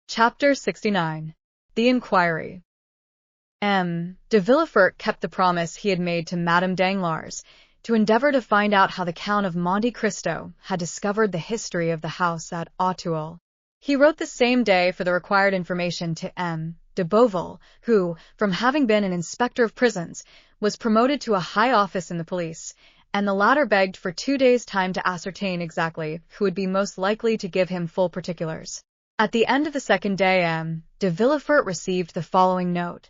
Chapter 69. The Inquiry. De Villefort kept the promise he had made to Madame Danglars to endeavor to find out how the Count of Monte Cristo had discovered the history of the house at Auteuil. He wrote the same day for the required information to M. de Beauvais, who, from having been an inspector of prisons, was promoted to a high office in the police, and the latter begged for 2 days' time to ascertain exactly who would be most likely to give him full particulars. At the end of the second day, M. de Villefort received the following note.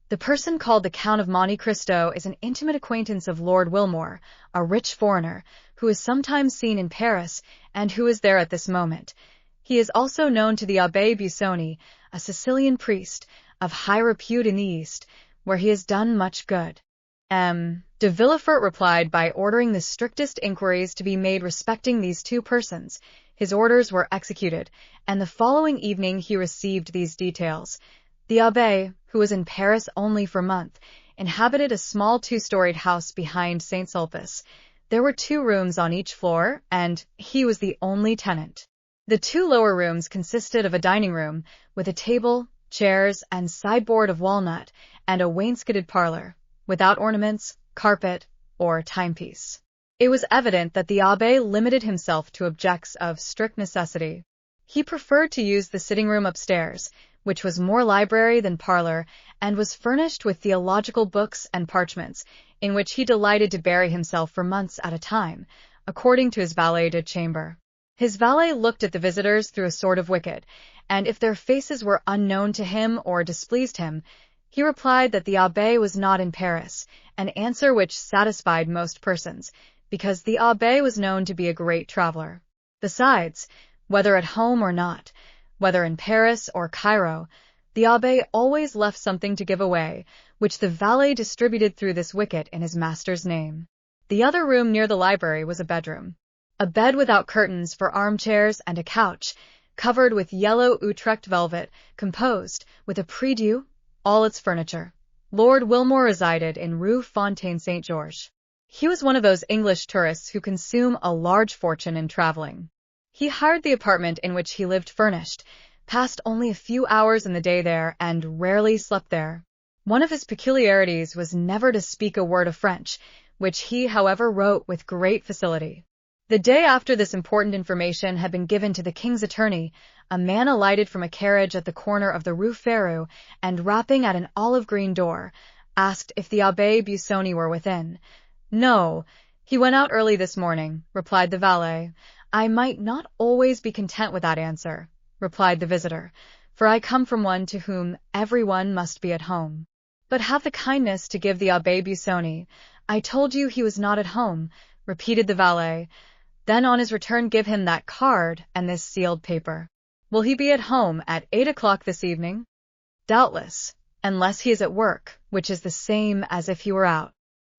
The person called the Count of Monte Cristo is an intimate acquaintance of Lord Wilmore, a rich foreigner, who is sometimes seen in Paris, and who is there at this moment. He is also known to the Abbé Busoni, a Sicilian priest, of high repute in the East, where he has done much good. M. de Villefort replied by ordering the strictest inquiries to be made respecting these 2 persons. His orders were executed, and the following evening he received these details. The abbé, who was in Paris only for a month, inhabited a small 2-storied house behind St. Sulpice. There were 2 rooms on each floor, and he was the only tenant. The 2 lower rooms consisted of a dining room, with a table, chairs, and sideboard of walnut, and a wainscoted parlor, without ornaments, carpet, or timepiece. It was evident that the abbé limited himself to objects of strict necessity. He preferred to use the sitting-room upstairs, which was more library than parlor, and was furnished with theological books and parchments, in which he delighted to bury himself for months at a time, according to his valet de chambre. His valet looked at the visitors through a sort of wicket, and if their faces were unknown to him or displeased him, he replied that the abbé was not in Paris, an answer which satisfied most persons, because the abbé was known to be a great traveler. Besides, whether at home or not, whether in Paris or Cairo, the abbé always left something to give away, which the valet distributed through this wicket in his master's name. The other room near the library was a bedroom. A bed without curtains for armchairs and a couch, covered with yellow Utrecht velvet, composed, with a prie-dieu, all its furniture. Lord Wilmore resided in Rue Fontaine Saint-Georges. He was one of those English tourists who consume a large fortune in traveling. He hired the apartment in which he lived furnished, passed only a few hours in the day there, and rarely slept there. One of his peculiarities was never to speak a word of French, which he, however, wrote with great facility. The day after this important information had been given to the king's attorney, a man alighted from a carriage at the corner of the Rue Férou, and rapping at an olive-green door, asked if the Abbé Busoni were within. No, he went out early this morning, replied the valet. I might not always be content with that answer, replied the visitor, for I come from one to whom everyone must be at home. But have the kindness to give the Abbé Busoni. I told you he was not at home, repeated the valet. Then on his return give him that card and this sealed paper. Will he be at home at 8 o'clock this evening? Doubtless, unless he is at work, which is the same as if he were out.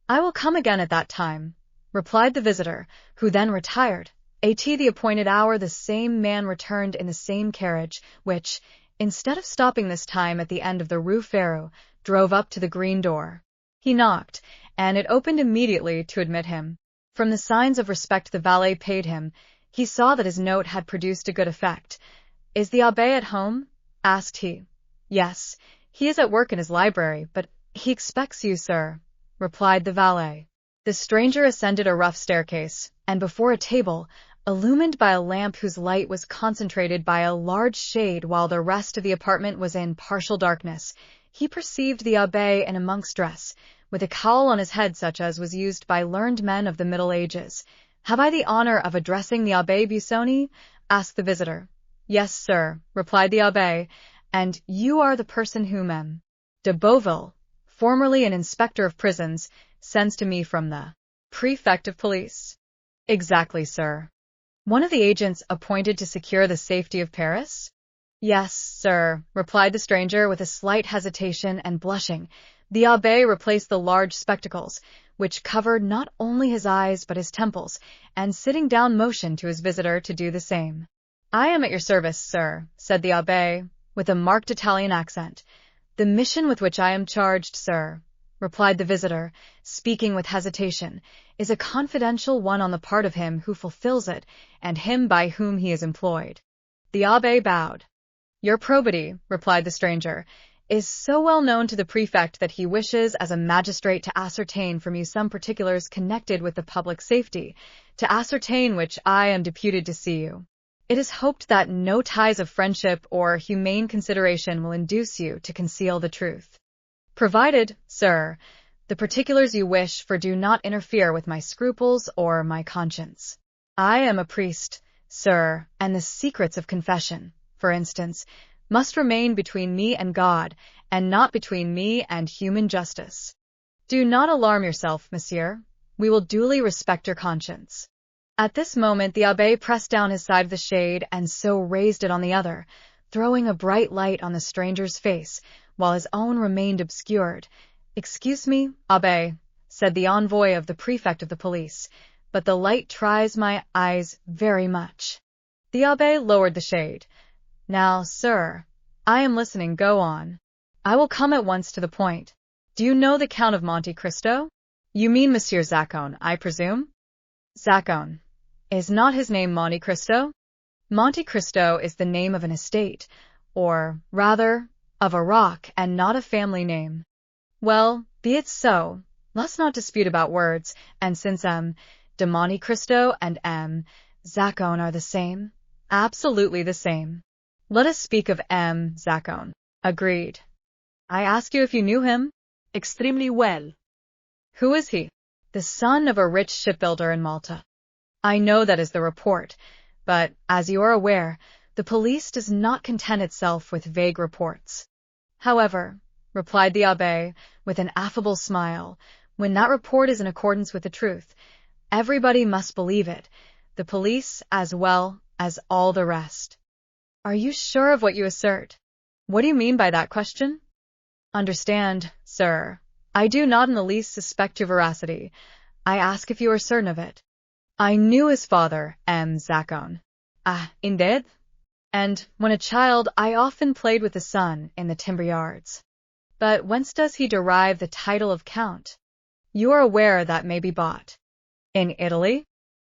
I will come again at that time, replied the visitor, who then retired. At the appointed hour the same man returned in the same carriage, which, instead of stopping this time at the end of the Rue Férou, drove up to the green door. He knocked, and it opened immediately to admit him. From the signs of respect the valet paid him, he saw that his note had produced a good effect. Is the abbé at home? Asked he. Yes, he is at work in his library, but he expects you, sir, replied the valet. The stranger ascended a rough staircase, and before a table, illumined by a lamp whose light was concentrated by a large shade while the rest of the apartment was in partial darkness, he perceived the abbé in a monk's dress, with a cowl on his head such as was used by learned men of the Middle Ages. Have I the honor of addressing the Abbé Busoni? Asked the visitor. Yes, sir, replied the abbé, and you are the person whom M. de Beauvais, formerly an inspector of prisons, sends to me from the prefect of police. Exactly, sir. One of the agents appointed to secure the safety of Paris? Yes, sir, replied the stranger with a slight hesitation and blushing. The abbé replaced the large spectacles, which covered not only his eyes but his temples, and sitting down motioned to his visitor to do the same. I am at your service, sir, said the abbé, with a marked Italian accent. The mission with which I am charged, sir, replied the visitor, speaking with hesitation, is a confidential one on the part of him who fulfills it, and him by whom he is employed. The abbé bowed. Your probity, replied the stranger, is so well known to the prefect that he wishes as a magistrate to ascertain from you some particulars connected with the public safety, to ascertain which I am deputed to see you. It is hoped that no ties of friendship or humane consideration will induce you to conceal the truth. Provided, sir, the particulars you wish for do not interfere with my scruples or my conscience. I am a priest, sir, and the secrets of confession, for instance, must remain between me and God, and not between me and human justice. Do not alarm yourself, monsieur. We will duly respect your conscience. At this moment the abbé pressed down his side of the shade and so raised it on the other, throwing a bright light on the stranger's face, while his own remained obscured. Excuse me, abbé, said the envoy of the prefect of the police, but the light tries my eyes very much. The abbé lowered the shade. Now, sir, I am listening, go on. I will come at once to the point. Do you know the Count of Monte Cristo? You mean Monsieur Zacone, I presume? Zacone. Is not his name Monte Cristo? Monte Cristo is the name of an estate, or, rather, of a rock and not a family name. Well, be it so. Let's not dispute about words, and since M. de Monte Cristo and M. Zacone are the same, absolutely the same, let us speak of M. Zacone. Agreed. I ask you if you knew him? Extremely well. Who is he? The son of a rich shipbuilder in Malta. I know that is the report, but, as you are aware, the police does not content itself with vague reports. However, replied the abbé, with an affable smile, when that report is in accordance with the truth, everybody must believe it, the police as well as all the rest. Are you sure of what you assert? What do you mean by that question? Understand, sir, I do not in the least suspect your veracity. I ask if you are certain of it. I knew his father, M. Zacone. Ah, indeed? And, when a child, I often played with the son in the timber yards. But whence does he derive the title of Count? You are aware that may be bought. In Italy?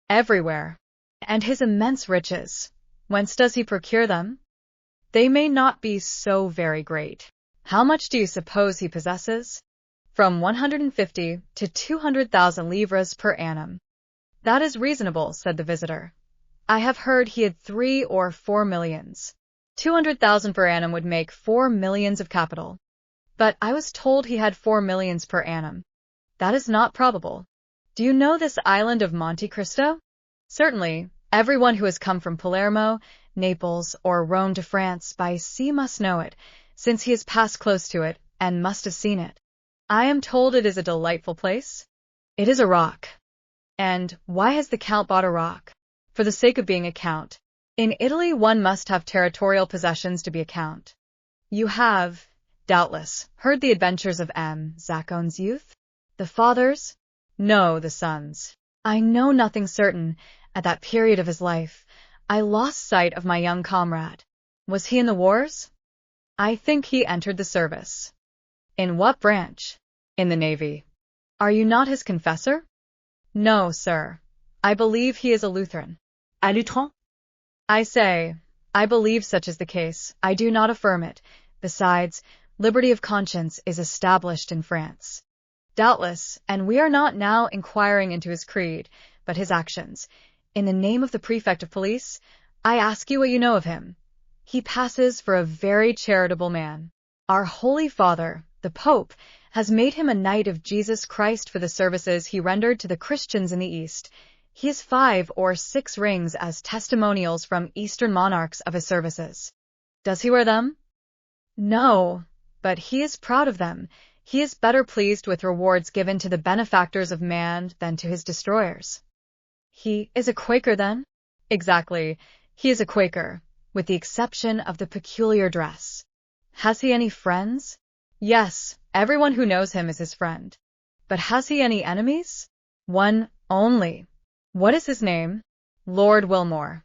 Everywhere. And his immense riches, whence does he procure them? They may not be so very great. How much do you suppose he possesses? From 150 to 200,000 livres per annum. That is reasonable, said the visitor. I have heard he had 3 or 4 millions. 200,000 per annum would make 4 millions of capital. But I was told he had 4 millions per annum. That is not probable. Do you know this island of Monte Cristo? Certainly, everyone who has come from Palermo, Naples, or Rome to France by sea must know it, since he has passed close to it and must have seen it. I am told it is a delightful place. It is a rock. And why has the Count bought a rock? For the sake of being a count. In Italy one must have territorial possessions to be a count. You have, doubtless, heard the adventures of M. Zacone's youth? The father's? No, the son's. I know nothing certain. At that period of his life, I lost sight of my young comrade. Was he in the wars? I think he entered the service. In what branch? In the navy. Are you not his confessor? No, sir. I believe he is a Lutheran. A Lutheran? I say, I believe such is the case. I do not affirm it. Besides, liberty of conscience is established in France. Doubtless, and we are not now inquiring into his creed, but his actions. In the name of the prefect of police, I ask you what you know of him. He passes for a very charitable man. Our Holy Father, the Pope, has made him a knight of Jesus Christ for the services he rendered to the Christians in the East. He has 5 or 6 rings as testimonials from Eastern monarchs of his services. Does he wear them? No, but he is proud of them. He is better pleased with rewards given to the benefactors of man than to his destroyers. He is a Quaker, then? Exactly. He is a Quaker, with the exception of the peculiar dress. Has he any friends? Yes, everyone who knows him is his friend. But has he any enemies? One only. What is his name? Lord Wilmore.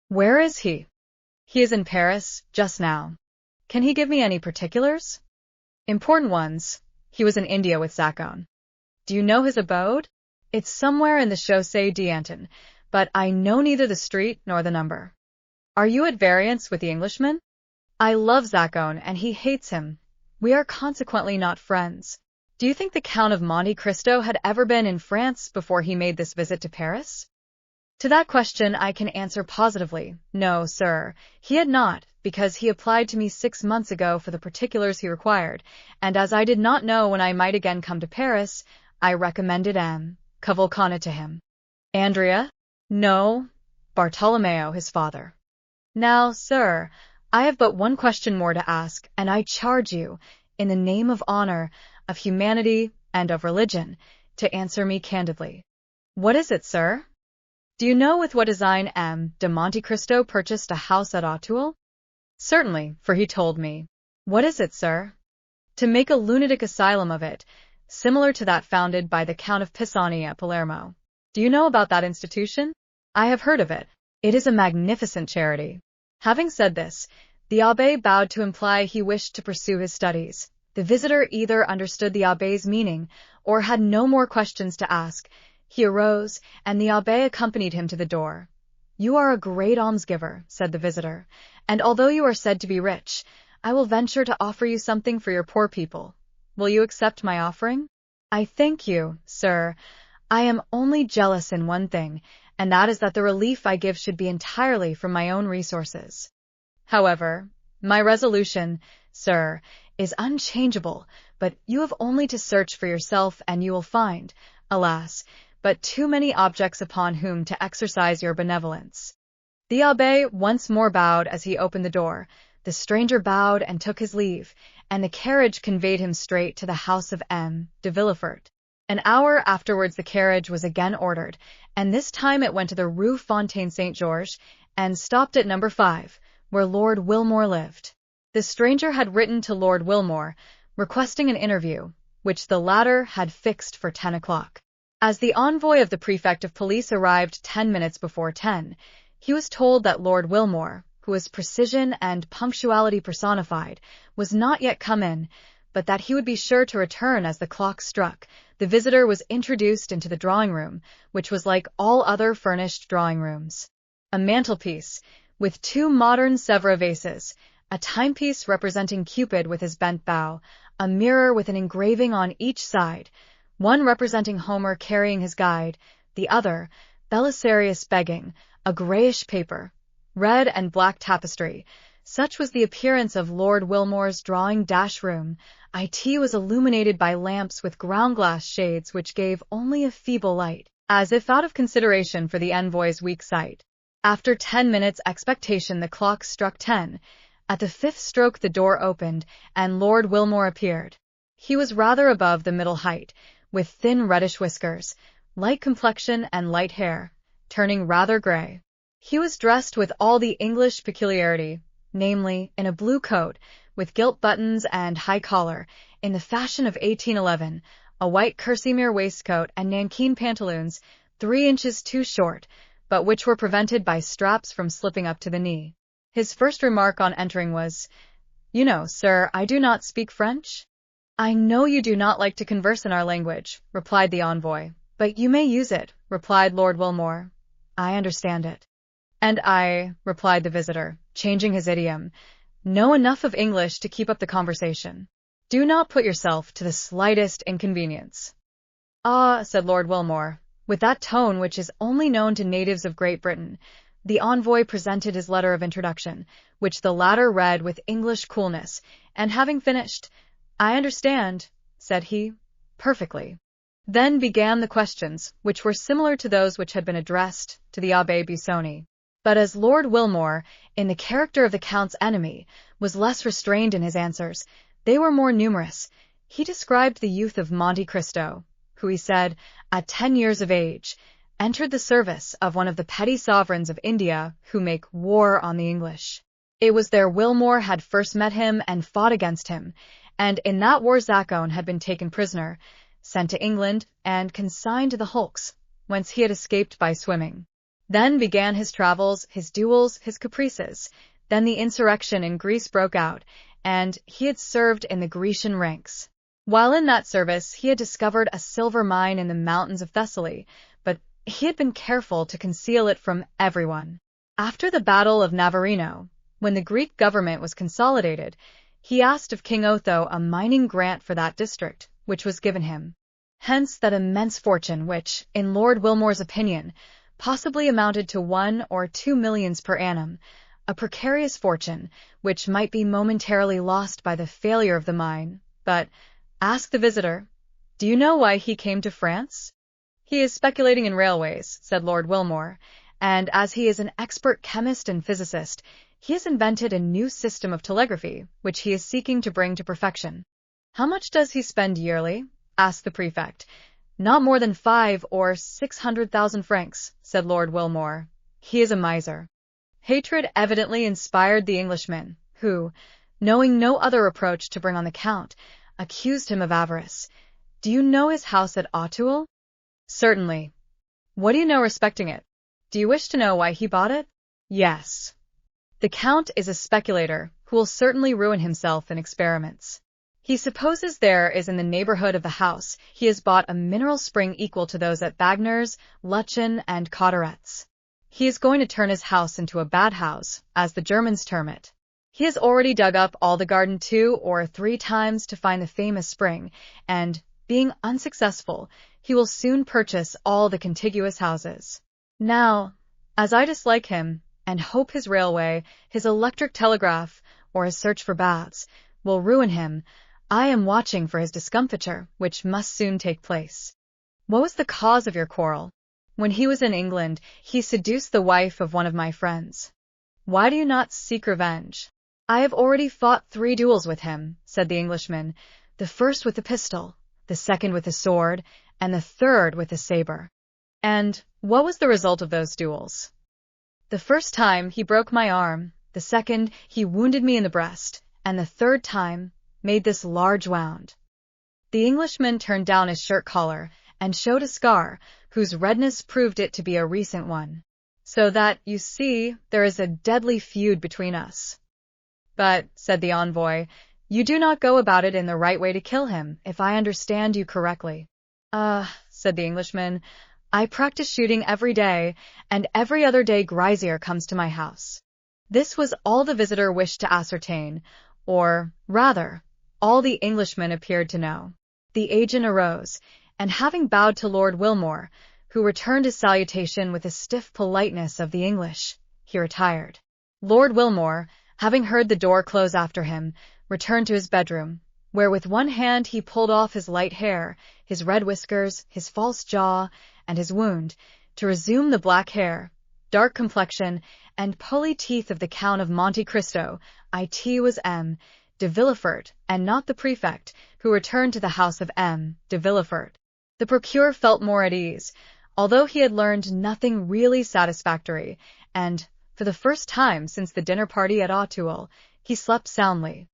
Where is he? He is in Paris, just now. Can he give me any particulars? Important ones. He was in India with Zacone. Do you know his abode? It's somewhere in the Chaussée d'Antin, but I know neither the street nor the number. Are you at variance with the Englishman? I love Zacone, and he hates him. We are consequently not friends. Do you think the Count of Monte Cristo had ever been in France before he made this visit to Paris? To that question I can answer positively. No, sir, he had not, because he applied to me 6 months ago for the particulars he required, and as I did not know when I might again come to Paris, I recommended M. Cavalcana to him. Andrea? No, Bartolomeo, his father. Now, sir, I have but one question more to ask, and I charge you, in the name of honor, of humanity, and of religion, to answer me candidly. What is it, sir? Do you know with what design M. de Monte Cristo purchased a house at Auteuil? Certainly, for he told me. What is it, sir? To make a lunatic asylum of it, similar to that founded by the Count of Pisani at Palermo. Do you know about that institution? I have heard of it. It is a magnificent charity. Having said this, the abbé bowed to imply he wished to pursue his studies. The visitor either understood the abbé's meaning or had no more questions to ask. He arose, and the abbé accompanied him to the door. You are a great almsgiver, said the visitor, and although you are said to be rich, I will venture to offer you something for your poor people. Will you accept my offering? I thank you, sir. I am only jealous in one thing, and that is that the relief I give should be entirely from my own resources. However, my resolution, sir, is unchangeable, but you have only to search for yourself and you will find, alas, but too many objects upon whom to exercise your benevolence. The abbé once more bowed as he opened the door. The stranger bowed and took his leave, and the carriage conveyed him straight to the house of M. de Villefort. An hour afterwards the carriage was again ordered, and this time it went to the Rue Fontaine-Saint-Georges, and stopped at number 5, where Lord Wilmore lived. The stranger had written to Lord Wilmore, requesting an interview, which the latter had fixed for 10 o'clock. As the envoy of the prefect of police arrived 10 minutes before 10, he was told that Lord Wilmore, who was precision and punctuality personified, was not yet come in, but that he would be sure to return as the clock struck. The visitor was introduced into the drawing-room, which was like all other furnished drawing-rooms. A mantelpiece, with 2 modern Sèvres vases, a timepiece representing Cupid with his bent bow, a mirror with an engraving on each side, one representing Homer carrying his guide, the other, Belisarius begging, a grayish paper, red and black tapestry. Such was the appearance of Lord Wilmore's drawing-room. It was illuminated by lamps with ground-glass shades which gave only a feeble light, as if out of consideration for the envoy's weak sight. After 10 minutes' expectation the clock struck 10. At the 5th stroke the door opened, and Lord Wilmore appeared. He was rather above the middle height, with thin reddish whiskers, light complexion and light hair, turning rather grey. He was dressed with all the English peculiarity, namely, in a blue coat, with gilt buttons and high collar, in the fashion of 1811, a white kerseymere waistcoat and nankeen pantaloons, 3 inches too short, but which were prevented by straps from slipping up to the knee. His first remark on entering was, "You know, sir, I do not speak French?" "I know you do not like to converse in our language," replied the envoy, "but you may use it," replied Lord Wilmore. "I understand it." "And I," replied the visitor, changing his idiom, "know enough of English to keep up the conversation. Do not put yourself to the slightest inconvenience." "Ah," said Lord Wilmore, with that tone which is only known to natives of Great Britain. The envoy presented his letter of introduction, which the latter read with English coolness, and having finished, "I understand," said he, "perfectly." Then began the questions, which were similar to those which had been addressed to the Abbé Busoni. But as Lord Wilmore, in the character of the Count's enemy, was less restrained in his answers, they were more numerous. He described the youth of Monte Cristo, who, he said, at 10 years of age, entered the service of one of the petty sovereigns of India who make war on the English. It was there Wilmore had first met him and fought against him, and in that war Zacone had been taken prisoner, sent to England, and consigned to the hulks, whence he had escaped by swimming. Then began his travels, his duels, his caprices. Then the insurrection in Greece broke out, and he had served in the Grecian ranks. While in that service he had discovered a silver mine in the mountains of Thessaly, but he had been careful to conceal it from everyone. After the battle of Navarino, When the Greek government was consolidated, he asked of King Otho a mining grant for that district, which was given him. Hence that immense fortune which, in Lord Wilmore's opinion, possibly amounted to 1 or 2 millions per annum, a precarious fortune which might be momentarily lost by the failure of the mine. But, ask the visitor, do you know why he came to France? He is speculating in railways, said Lord Wilmore, and as he is an expert chemist and physicist, he has invented a new system of telegraphy, which he is seeking to bring to perfection. How much does he spend yearly? Asked the prefect. Not more than 500,000 or 600,000 francs, said Lord Wilmore. He is a miser. Hatred evidently inspired the Englishman, who, knowing no other reproach to bring on the Count, accused him of avarice. Do you know his house at Auteuil? Certainly. What do you know respecting it? Do you wish to know why he bought it? Yes. The Count is a speculator who will certainly ruin himself in experiments. He supposes there is in the neighborhood of the house he has bought a mineral spring equal to those at Bagnères, Lutzen, and Cauteretz. He is going to turn his house into a bad house, as the Germans term it. He has already dug up all the garden 2 or 3 times to find the famous spring, and, being unsuccessful, he will soon purchase all the contiguous houses. Now, as I dislike him, and hope his railway, his electric telegraph, or his search for baths, will ruin him, I am watching for his discomfiture, which must soon take place. What was the cause of your quarrel? When he was in England, he seduced the wife of one of my friends. Why do you not seek revenge? I have already fought 3 duels with him, said the Englishman, the first with a pistol, the second with a sword, and the third with a saber. And what was the result of those duels? The first time he broke my arm, the second he wounded me in the breast, and the third time made this large wound. The Englishman turned down his shirt collar and showed a scar, whose redness proved it to be a recent one. So that, you see, there is a deadly feud between us. But, said the envoy, you do not go about it in the right way to kill him, if I understand you correctly. Said the Englishman, I practice shooting every day, and every other day Grazier comes to my house. This was all the visitor wished to ascertain, or, rather, all the Englishman appeared to know. The agent arose, and having bowed to Lord Wilmore, who returned his salutation with the stiff politeness of the English, he retired. Lord Wilmore, having heard the door close after him, returned to his bedroom, where with one hand he pulled off his light hair, his red whiskers, his false jaw, and his wound, to resume the black hair, dark complexion, and pulley teeth of the Count of Monte Cristo. It was M. de Villefort, and not the prefect, who returned to the house of M. de Villefort. The procureur felt more at ease, although he had learned nothing really satisfactory, and, for the first time since the dinner party at Auteuil, he slept soundly.